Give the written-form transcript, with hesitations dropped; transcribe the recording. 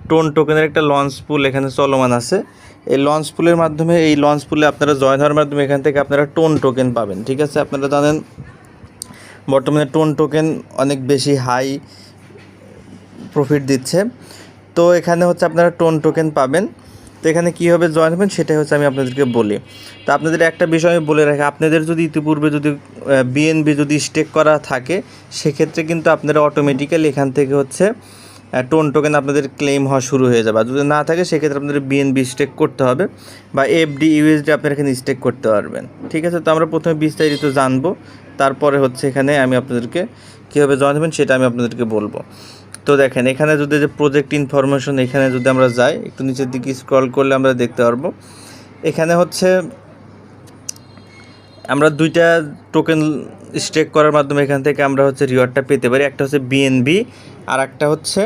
Tone টোকেনের একটা launch পুল এখানে চলমান আছে। এই লঞ্চ পুলের মাধ্যমে এই লঞ্চ পুলে আপনারা জয়েন হওয়ার মাধ্যমে এখান থেকে আপনারা টোন টোকেন পাবেন। ঠিক আছে, আপনারা জানেন বর্তমানে টোন টোকেন অনেক বেশি হাই প্রফিট দিচ্ছে। তো এখানে হচ্ছে আপনারা টোন টোকেন পাবেন। তো এখানে কীভাবে জয়েন হবেন সেটাই হচ্ছে আমি আপনাদেরকে বলি। তো আপনাদের একটা বিষয় আমি বলে রাখি, আপনাদের যদি ইতিপূর্বে যদি বিএনবি যদি স্টেক করা থাকে সেক্ষেত্রে কিন্তু আপনারা অটোমেটিক্যালি এখান থেকে হচ্ছে টোন টোকেন আপনাদের ক্লেম হওয়া শুরু হয়ে যাবে। আর যদি না থাকে সেক্ষেত্রে আপনাদের বিএনবি স্টেক করতে হবে বা এফডি ইউএসডি আপনারা এখানে স্টেক করতে পারবেন। ঠিক আছে, তো আমরা প্রথমে বিস্তারিত জানবো, তারপরে হচ্ছে এখানে আমি আপনাদেরকে কীভাবে জয়েন হবেন সেটা আমি আপনাদেরকে বলবো। তো দেখেন এখানে যদি যে প্রজেক্ট ইনফরমেশন এখানে যদি আমরা যাই একটু নিচের দিকে স্ক্রল করলে আমরা দেখতে পারবো এখানে হচ্ছে আমরা দুইটা টোকেন স্টেক করার মাধ্যমে এখান থেকে আমরা হচ্ছে রিওয়ার্ডটা পেতে পারি। একটা হচ্ছে বিএনবি আর একটা হচ্ছে